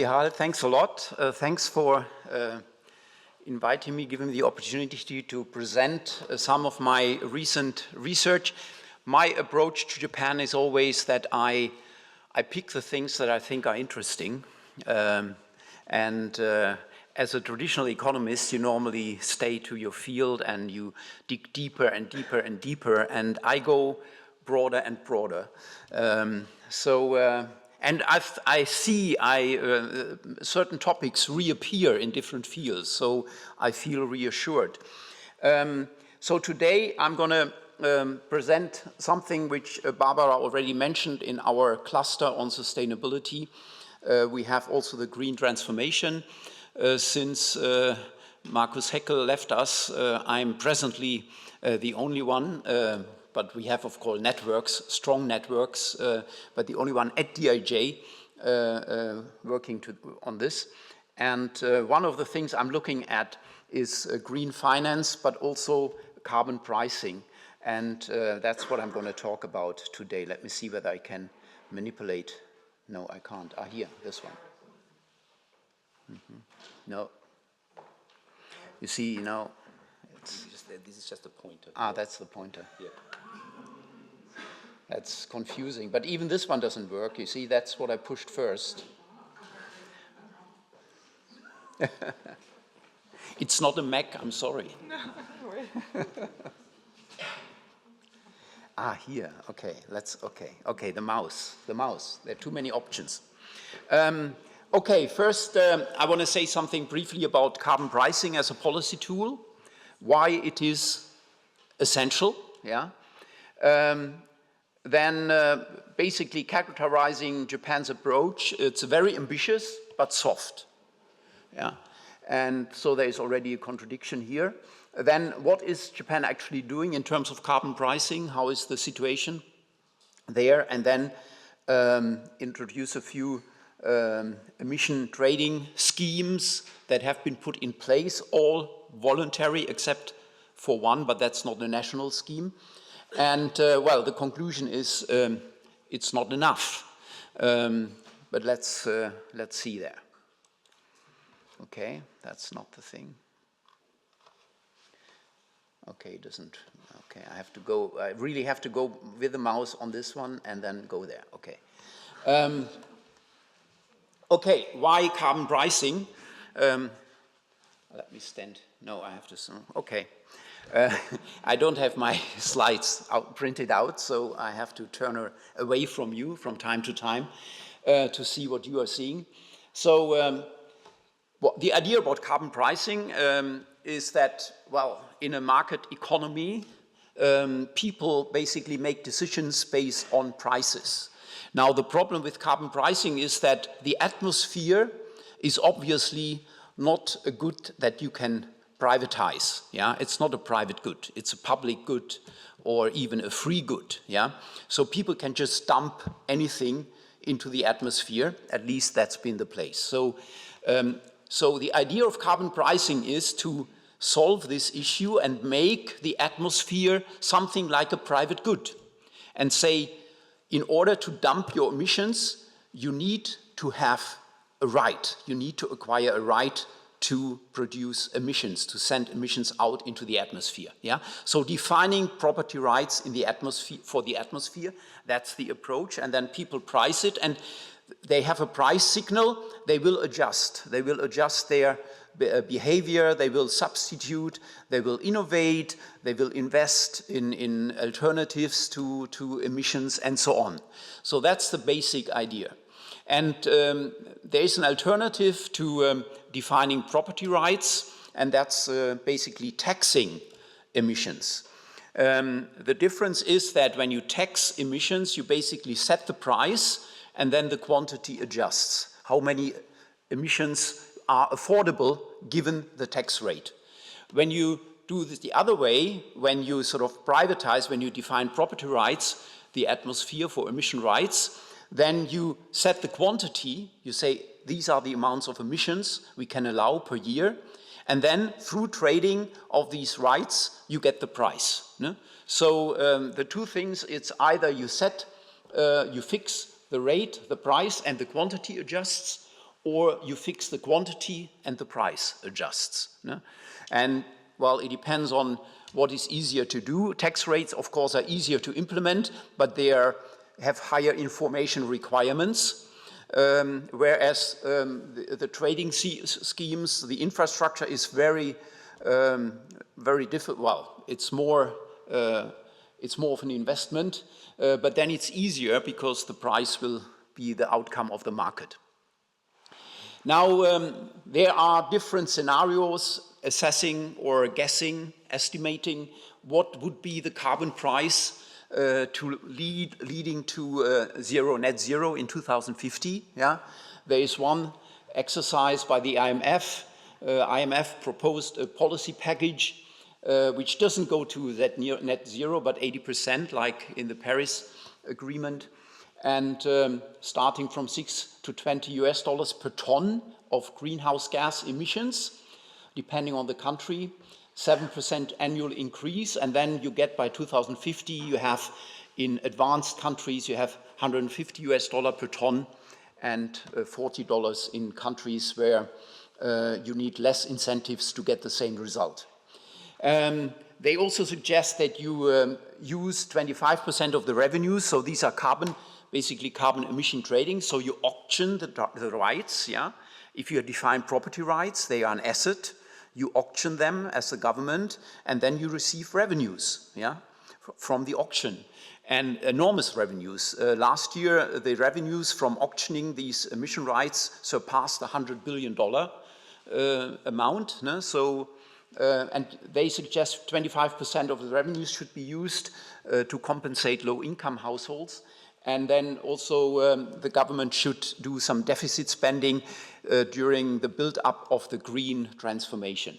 Nihal, thanks a lot. Thanks for inviting me, giving me the opportunity to present some of my recent research. My approach to Japan is always that I pick the things that I think are interesting. As a traditional economist, you normally stay to your field and you dig deeper and deeper and deeper, and I go broader and broader. And I see certain topics reappear in different fields, so I feel reassured. So today I'm going to present something which Barbara already mentioned in our cluster on sustainability. We have also the green transformation. Since Markus Heckel left us, I'm presently the only one, but we have, of course, networks, strong networks, but the only one at DIJ working on this. And one of the things I'm looking at is green finance, but also carbon pricing. And that's what I'm going to talk about today. Let me see whether I can manipulate. No, I can't. Here, this one. No. You see, this is just a pointer. That's the pointer. Yeah. That's confusing, but even this one doesn't work. You see, that's what I pushed first. It's not a Mac, I'm sorry. No, Here, okay, okay, the mouse, there are too many options. Okay, first I want to say something briefly about carbon pricing as a policy tool, why it is essential, yeah. Then basically characterizing Japan's approach, it's very ambitious but soft, yeah. And so there is already a contradiction here. Then what is Japan actually doing in terms of carbon pricing? How is the situation there? And then introduce a few emission trading schemes that have been put in place, all voluntary except for one, but that's not a national scheme. And well, the conclusion is it's not enough. But let's see there. Okay, that's not the thing. Okay, it doesn't. Okay, I really have to go with the mouse on this one and then go there. Okay. Okay, why carbon pricing? Let me stand. No, I have to. Okay. I don't have my slides printed out, so I have to turn away from you from time to time to see what you are seeing. So the idea about carbon pricing is that, well, in a market economy, people basically make decisions based on prices. Now, the problem with carbon pricing is that the atmosphere is obviously not a good that you can privatize, yeah? It's not a private good, it's a public good or even a free good, yeah? So people can just dump anything into the atmosphere, at least that's been the place. So, so the idea of carbon pricing is to solve this issue and make the atmosphere something like a private good and say, in order to dump your emissions, you need to have a right, you need to acquire a right to produce emissions, to send emissions out into the atmosphere. Yeah? So defining property rights in the atmosphere, for the atmosphere, that's the approach, and then people price it, and they have a price signal, they will adjust. They will adjust their behavior, they will substitute, they will innovate, they will invest in alternatives to emissions, and so on. So that's the basic idea. And there is an alternative to defining property rights, and that's basically taxing emissions. The difference is that when you tax emissions, you basically set the price, and then the quantity adjusts. How many emissions are affordable given the tax rate? When you do this the other way, when you sort of privatize, when you define property rights, the atmosphere for emission rights, then you set the quantity, you say these are the amounts of emissions we can allow per year, and then through trading of these rights, you get the price. No? So the two things, it's either you fix the rate, the price, and the quantity adjusts, or you fix the quantity and the price adjusts. No? And, well, it depends on what is easier to do. Tax rates, of course, are easier to implement, but they have higher information requirements. Whereas the trading schemes, the infrastructure is very difficult. Well, it's more of an investment, but then it's easier because the price will be the outcome of the market. Now, there are different scenarios assessing or guessing, estimating what would be the carbon price leading to net zero in 2050. Yeah? There is one exercise by the IMF. IMF proposed a policy package which doesn't go to that net zero, but 80%, like in the Paris Agreement, and starting from $6 to $20 per ton of greenhouse gas emissions, depending on the country. 7% annual increase, and then you get by 2050, you have in advanced countries, you have $150 per ton and $40 in countries where you need less incentives to get the same result. They also suggest that you use 25% of the revenues, so these are basically carbon emission trading, so you auction the rights, yeah? If you define property rights, they are an asset. You auction them as a government, and then you receive revenues, yeah, from the auction, and enormous revenues. Last year, the revenues from auctioning these emission rights surpassed the $100 billion amount. No? So, and they suggest 25% of the revenues should be used to compensate low-income households. And then also the government should do some deficit spending during the build-up of the green transformation.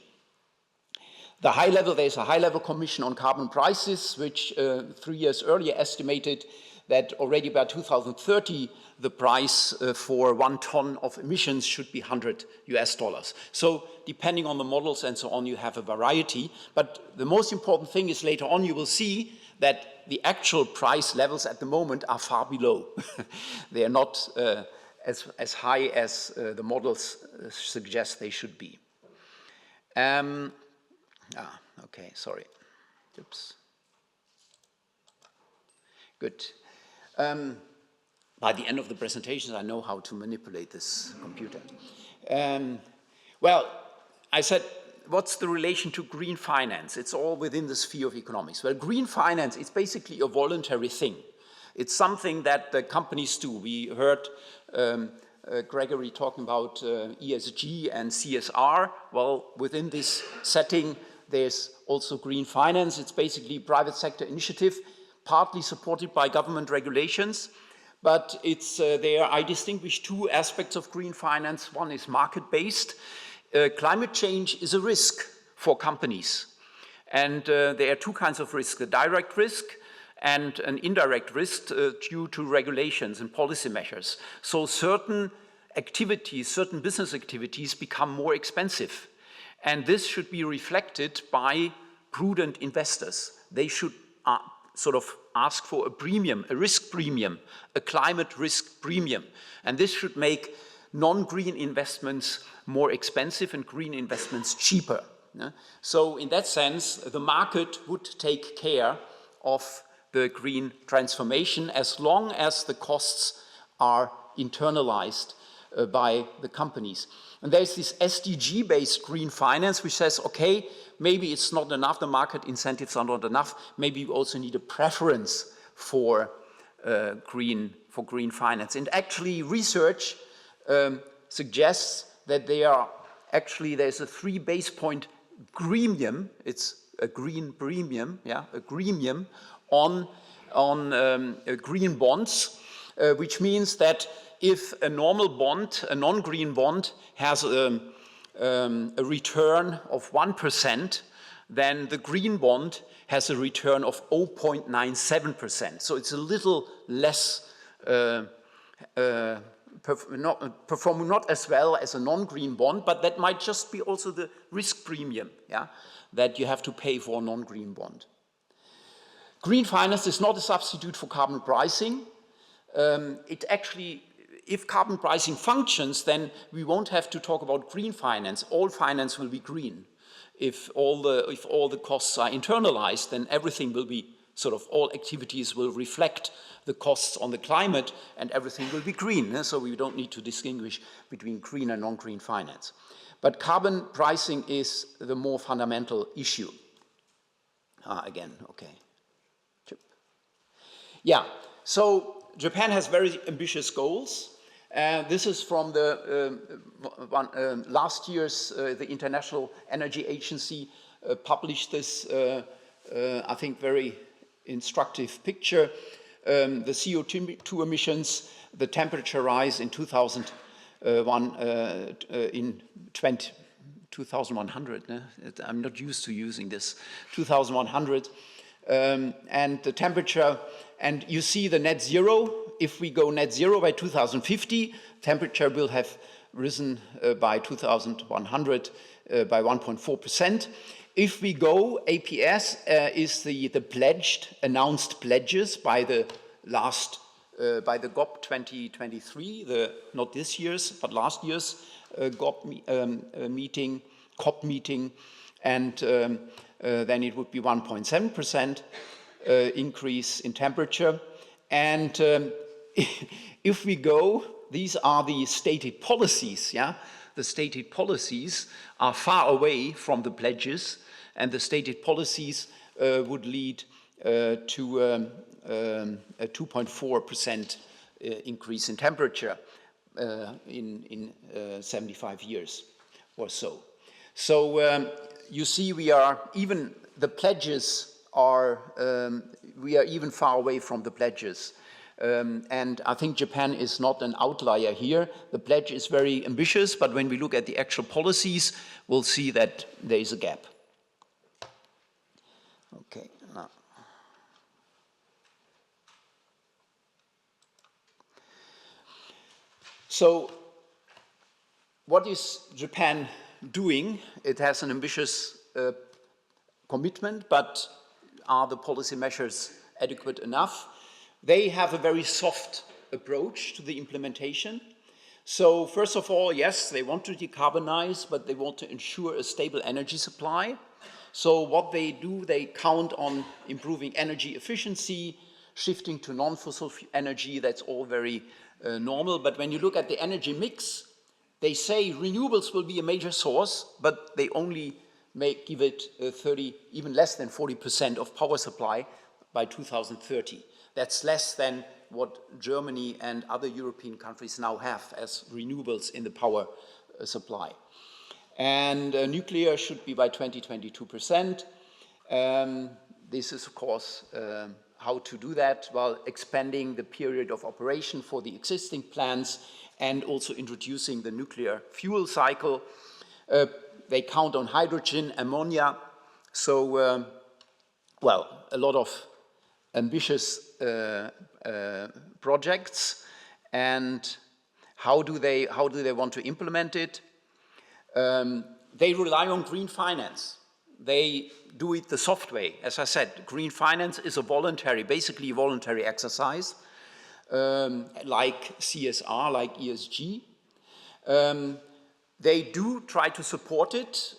There's a high-level commission on carbon prices, which 3 years earlier estimated that already by 2030, the price for 1 ton of emissions should be $100. So depending on the models and so on, you have a variety. But the most important thing is later on you will see that the actual price levels at the moment are far below. They are not as high as the models suggest they should be. Okay, sorry. Oops. Good. By the end of the presentations, I know how to manipulate this computer. Well, I said, what's the relation to green finance? It's all within the sphere of economics. Well, green finance is basically a voluntary thing. It's something that the companies do. We heard Gregory talking about ESG and CSR. Well, within this setting, there's also green finance. It's basically a private sector initiative, partly supported by government regulations. But it's there. I distinguish two aspects of green finance. One is market-based. Climate change is a risk for companies. And there are two kinds of risk, a direct risk and an indirect risk due to regulations and policy measures. So certain activities, certain business activities become more expensive. And this should be reflected by prudent investors. They should sort of ask for a premium, a risk premium, a climate risk premium. And this should make non-green investments more expensive and green investments cheaper. Yeah? So in that sense, the market would take care of the green transformation as long as the costs are internalized by the companies. And there's this SDG-based green finance which says, okay, maybe it's not enough, the market incentives are not enough, maybe you also need a preference for green finance. And actually research suggests that there's a 3 base point premium, it's a green premium, yeah, a premium on green bonds, which means that if a normal bond, a non-green bond, has a return of 1%, then the green bond has a return of 0.97%. So it's a little less, performing not as well as a non-green bond, but that might just be also the risk premium, yeah, that you have to pay for a non-green bond. Green finance is not a substitute for carbon pricing. It actually if carbon pricing functions, then we won't have to talk about green finance. All finance will be green. If all the costs are internalized, then everything will be all activities will reflect the costs on the climate, and everything will be green. So we don't need to distinguish between green and non-green finance. But carbon pricing is the more fundamental issue. Again, okay. Yeah, so Japan has very ambitious goals. This is from the last year's, the International Energy Agency published this, I think, very instructive picture. The CO2 emissions, the temperature rise in 2100. I'm not used to using this. 2100, and the temperature. And you see the net zero. If we go net zero by 2050, temperature will have risen by 2100 by 1.4%. If we go, APS is the pledged, announced pledges by the last, by the GOP 2023, not this year's, but last year's GOP meeting, COP meeting, and then it would be 1.7%. Increase in temperature. And if we go, these are the stated policies, yeah? The stated policies are far away from the pledges, and the stated policies would lead to a 2.4% increase in temperature in 75 years or so. So you see, we are even, the pledges are, we are even far away from the pledges. And I think Japan is not an outlier here. The pledge is very ambitious, but when we look at the actual policies, we'll see that there is a gap. Okay. Now. So, what is Japan doing? It has an ambitious commitment, but are the policy measures adequate enough? They have a very soft approach to the implementation. So first of all, yes, they want to decarbonize, but they want to ensure a stable energy supply. So what they do, they count on improving energy efficiency, shifting to non-fossil energy. That's all very normal. But when you look at the energy mix, they say renewables will be a major source, but they only give it 30, even less than 40% of power supply by 2030. That's less than what Germany and other European countries now have as renewables in the power supply. And nuclear should be by 2022%. This is, of course, how to do that while expanding the period of operation for the existing plants and also introducing the nuclear fuel cycle. They count on hydrogen, ammonia, so, well, a lot of ambitious projects. And how do they want to implement it? They rely on green finance. They do it the soft way. As I said, green finance is a voluntary, basically a voluntary exercise, like CSR, like ESG. They do try to support it.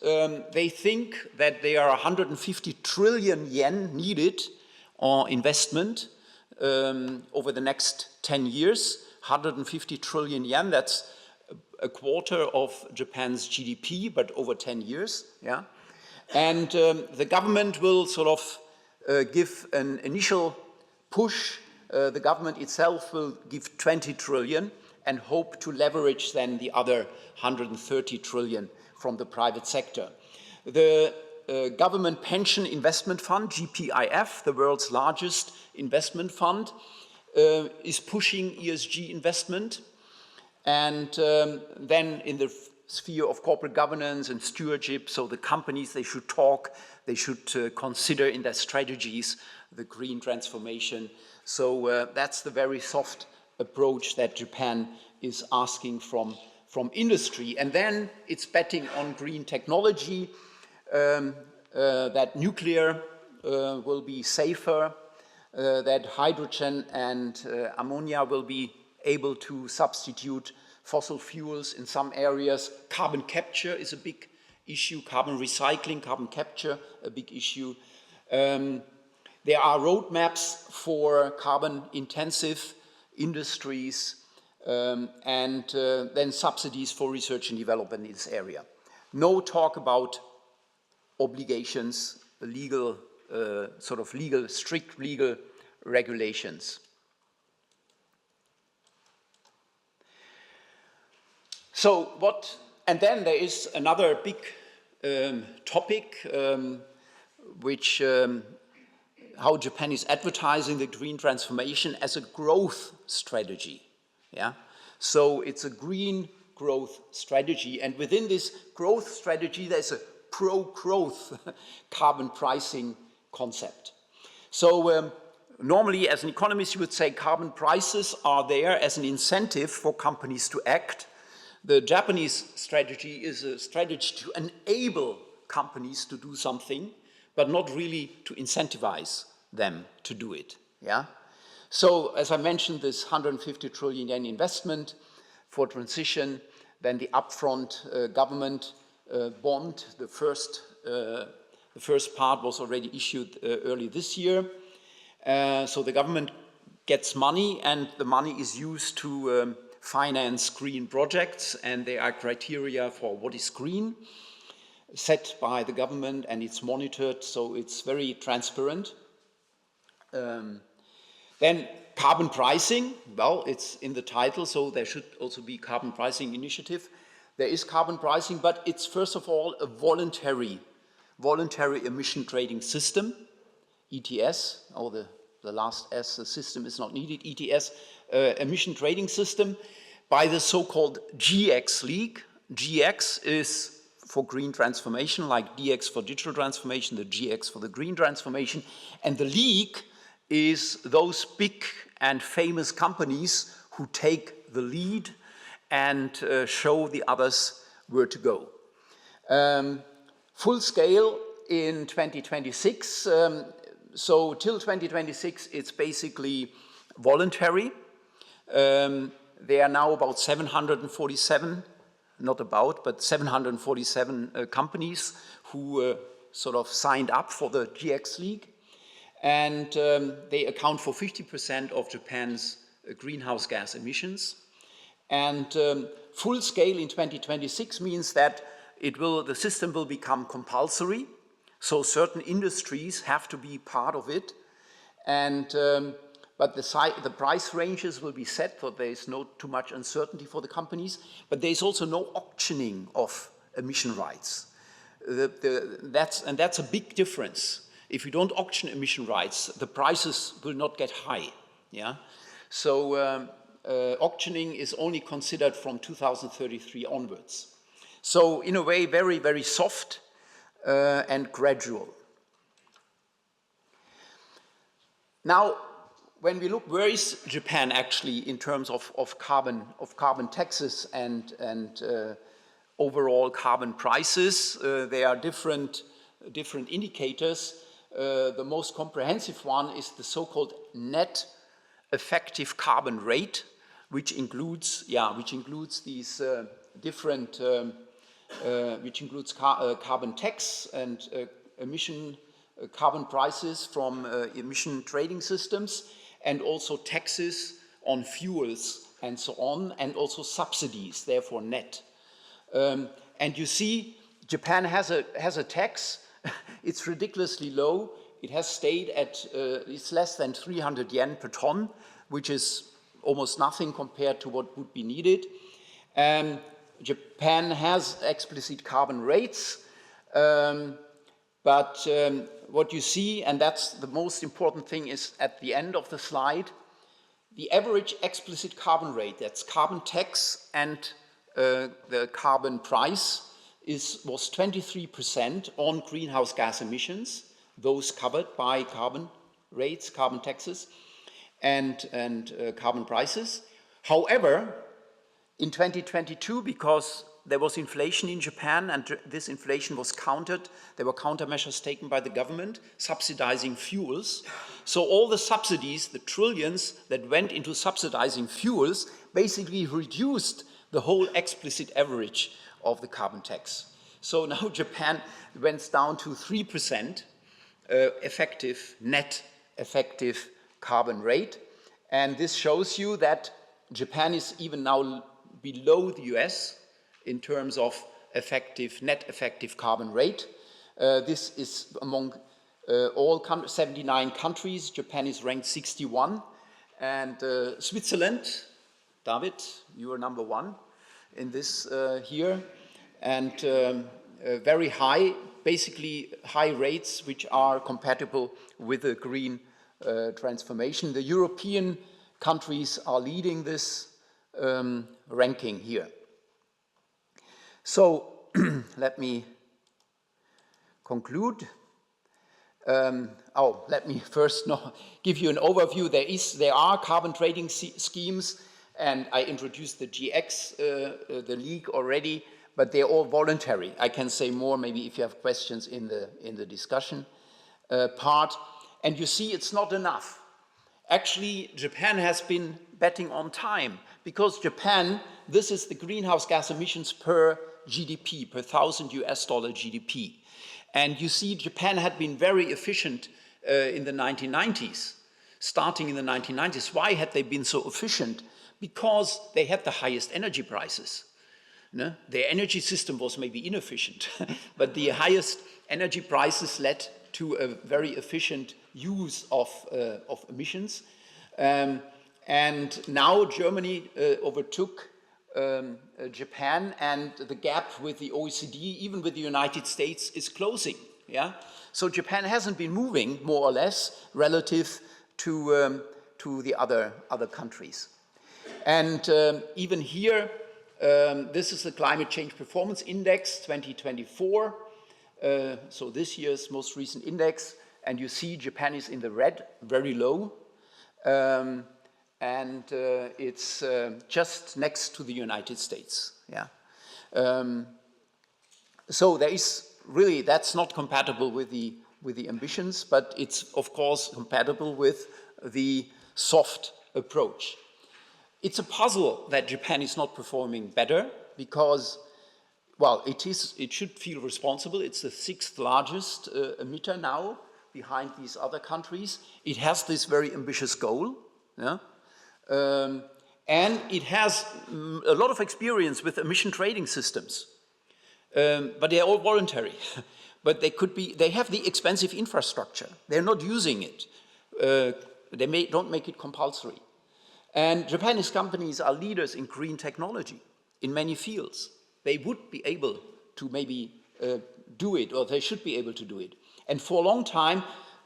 They think that there are 150 trillion yen needed on investment over the next 10 years. 150 trillion yen, that's a quarter of Japan's GDP, but over 10 years, yeah. And the government will sort of give an initial push. The government itself will give 20 trillion and hope to leverage then the other 130 trillion from the private sector. The Government Pension Investment Fund, GPIF, the world's largest investment fund, is pushing ESG investment. And then in the sphere of corporate governance and stewardship, so the companies, they should talk, they should consider in their strategies the green transformation. So that's the very soft approach that Japan is asking from industry. And then it's betting on green technology, that nuclear will be safer, that hydrogen and ammonia will be able to substitute fossil fuels in some areas. Carbon capture is a big issue, carbon recycling, carbon capture, a big issue. There are roadmaps for carbon-intensive industries, and then subsidies for research and development in this area. No talk about obligations, legal, strict legal regulations. So and then there is another big topic, which how Japan is advertising the green transformation as a growth strategy. Yeah, so it's a green growth strategy, and within this growth strategy, there's a pro-growth carbon pricing concept. So normally, as an economist, you would say carbon prices are there as an incentive for companies to act. The Japanese strategy is a strategy to enable companies to do something, but not really to incentivize them to do it. Yeah. So, as I mentioned, this 150 trillion yen investment for transition, then the upfront government bond, the first part was already issued early this year. So the government gets money, and the money is used to finance green projects, and there are criteria for what is green set by the government, and it's monitored, so it's very transparent. Then carbon pricing, well, it's in the title, so there should also be carbon pricing initiative. There is carbon pricing, but it's first of all a voluntary emission trading system, ETS, or the last S, the system is not needed, ETS, emission trading system, by the so-called GX League. GX is for green transformation, like DX for digital transformation, the GX for the green transformation, and the League is those big and famous companies who take the lead and show the others where to go. Full scale in 2026, so till 2026 it's basically voluntary. There are now about 747, not about, but 747 companies who sort of signed up for the GX League. And they account for 50% of Japan's greenhouse gas emissions. And full scale in 2026 means that the system will become compulsory. So certain industries have to be part of it. And but the price ranges will be set, so there is not too much uncertainty for the companies. But there is also no auctioning of emission rights. That's a big difference. If you don't auction emission rights, the prices will not get high. Yeah? So auctioning is only considered from 2033 onwards. So in a way, very, very soft and gradual. Now, when we look, where is Japan actually in terms of carbon taxes and overall carbon prices? There are different indicators. The most comprehensive one is the so-called net effective carbon rate, which includes these different, which includes carbon tax and emission carbon prices from emission trading systems, and also taxes on fuels and so on, and also subsidies, therefore net. And you see, Japan has a tax. It's ridiculously low. It has stayed at, it's less than 300 yen per ton, which is almost nothing compared to what would be needed. Japan has explicit carbon rates, but what you see, and that's the most important thing, is at the end of the slide, the average explicit carbon rate, that's carbon tax and the carbon price, was 23% on greenhouse gas emissions, those covered by carbon rates, carbon taxes, and carbon prices. However, in 2022, because there was inflation in Japan, and this inflation was countered. There were countermeasures taken by the government, subsidizing fuels. So all the subsidies, the trillions that went into subsidizing fuels, basically reduced the whole explicit average of the carbon tax. So now Japan went down to 3% net effective carbon rate. And this shows you that Japan is even now below the US in terms of net effective carbon rate. This is among all 79 countries. Japan is ranked 61. And Switzerland, David, you are number 1 in this here. And very high, basically high rates which are compatible with the green transformation. The European countries are leading this ranking here. So let me conclude. Let me first give you an overview. There are carbon trading schemes, and I introduced the GX, the league already, but they're all voluntary. I can say more maybe if you have questions in the discussion part. And you see it's not enough. Actually, Japan has been betting on time, because Japan, this is the greenhouse gas emissions per GDP, per $1,000 US GDP. And you see Japan had been very efficient in the 1990s, starting in the 1990s. Why had they been so efficient? Because they had the highest energy prices. No? Their energy system was maybe inefficient, but the highest energy prices led to a very efficient use of emissions. And now Germany overtook Japan, and the gap with the OECD, even with the United States, is closing. Yeah? So Japan hasn't been moving, more or less, relative to the other countries. And even here, this is the Climate Change Performance Index 2024. So this year's most recent index, and you see Japan is in the red, very low, and it's just next to the United States. Yeah. So there is really, that's not compatible with the ambitions, but it's of course compatible with the soft approach. It's a puzzle that Japan is not performing better, because, well, it should feel responsible. It's the 6th largest emitter now, behind these other countries. It has this very ambitious goal, yeah? And it has a lot of experience with emission trading systems, but they're all voluntary. But they have the expensive infrastructure. They're not using it. Don't make it compulsory. And Japanese companies are leaders in green technology in many fields. They would be able to maybe do it, or they should be able to do it. And for a long time,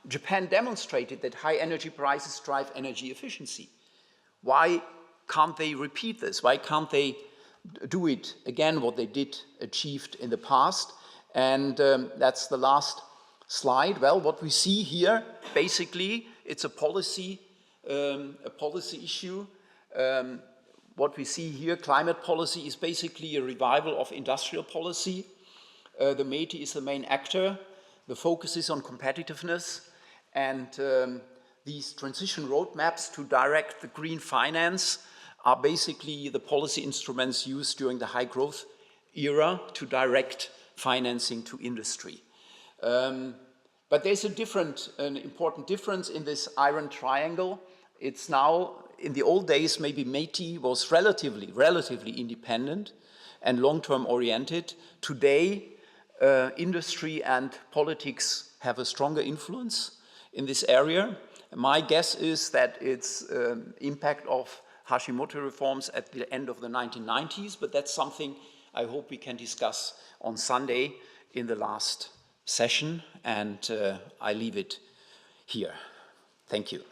Japan demonstrated that high energy prices drive energy efficiency. Why can't they repeat this? Why can't they do it again, what they achieved in the past? And that's the last slide. Well, what we see here, basically, it's a policy issue. What we see here, climate policy, is basically a revival of industrial policy. The METI is the main actor. The focus is on competitiveness, and these transition roadmaps to direct the green finance are basically the policy instruments used during the high growth era to direct financing to industry. But there's an important difference in this iron triangle. It's now, in the old days, maybe METI was relatively independent and long-term oriented. Today, industry and politics have a stronger influence in this area. My guess is that it's impact of Hashimoto reforms at the end of the 1990s, but that's something I hope we can discuss on Sunday in the last session, and I leave it here. Thank you.